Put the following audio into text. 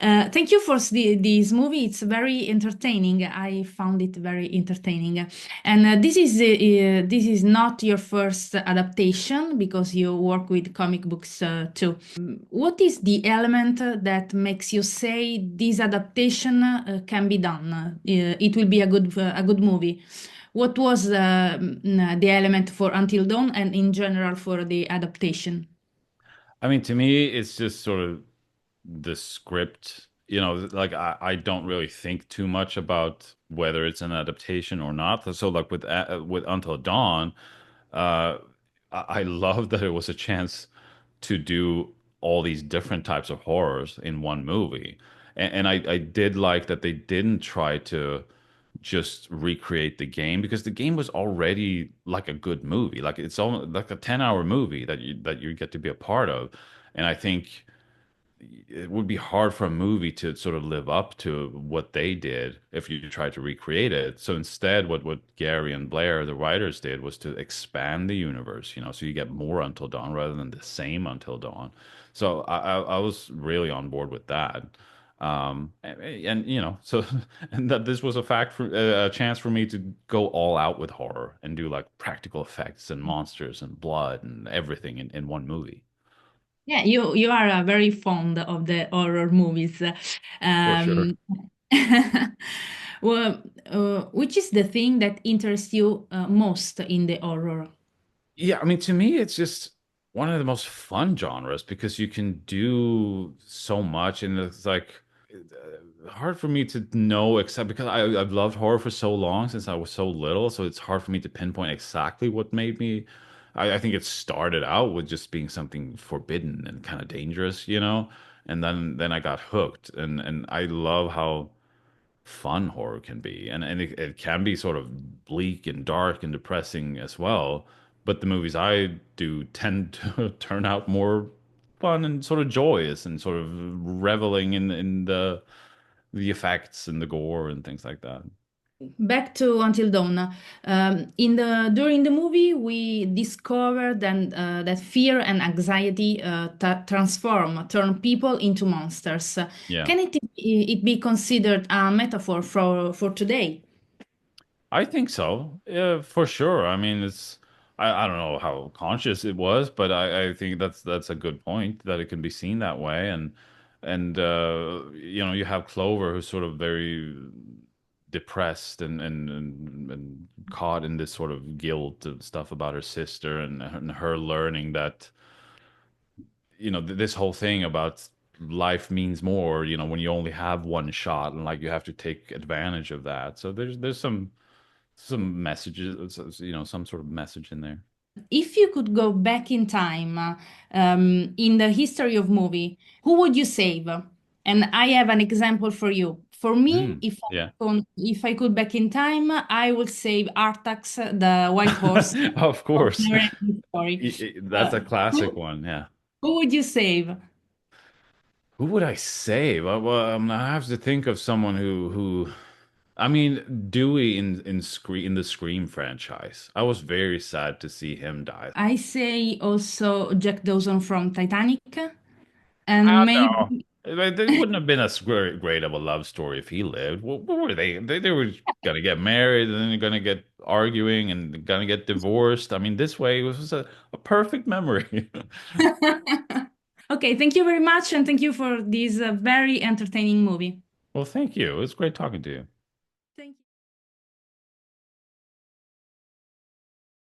Thank you for this movie. It's very entertaining. I found it very entertaining. And this is not your first adaptation because you work with comic books too. What is the element that makes you say this adaptation can be done? It will be a good movie. What was the element for Until Dawn and in general for the adaptation? I mean, to me, it's just sort of the script. Like I don't really think too much about whether it's an adaptation or not. So, like with Until Dawn, uh, I love that it was a chance to do all these different types of horrors in one movie, and I did like that they didn't try to just recreate the game because the game was already like a good movie. Like it's almost like a 10-hour movie that you get to be a part of. And I think it would be hard for a movie to sort of live up to what they did if you tried to recreate it. So instead, what Gary and Blair, the writers, did was to expand the universe, so you get more Until Dawn rather than the same Until Dawn. So I was really on board with that. So and that this was a chance for me to go all out with horror and do like practical effects and monsters and blood and everything in one movie. Yeah, you are very fond of the horror movies. For sure. Um, well, which is the thing that interests you most in the horror? Yeah, I mean, to me, it's just one of the most fun genres because you can do so much, and it's like hard for me to know except because I've loved horror for so long since I was so little, so it's hard for me to pinpoint exactly what made me. I think it started out with just being something forbidden and kind of dangerous, and then I got hooked, and I love how fun horror can be, and it can be sort of bleak and dark and depressing as well. But the movies I do tend to turn out more fun and sort of joyous and sort of reveling in the effects and the gore and things like that. Back to Until Dawn. In the during the movie, we discovered that fear and anxiety turn people into monsters. Yeah. Can it be considered a metaphor for today? I think so. Yeah, for sure. I mean, I don't know how conscious it was, but I think that's a good point that it can be seen that way. And you have Clover who's sort of very depressed and caught in this sort of guilt and stuff about her sister and her learning that this whole thing about life means more, when you only have one shot and like you have to take advantage of that. So there's some messages, some sort of message in there. If you could go back in time in the history of movie, who would you save? And I have an example for you. For me, Mm, yeah. if I could back in time, I would save Artax, the white horse Of of course. Neverending Story. That's a classic Who, one. Yeah. who would you save? Who would I save? Well, I have to think of someone who. I mean, Dewey in the Scream franchise. I was very sad to see him die. I say also Jack Dawson from Titanic, I and don't know. maybe It wouldn't have been as great of a love story if he lived. What were they? They were gonna get married and then they're gonna get arguing and gonna get divorced. I mean, this way it was a perfect memory. okay, thank you very much, and thank you for this very entertaining movie. Well, thank you. It was great talking to you. Thank you.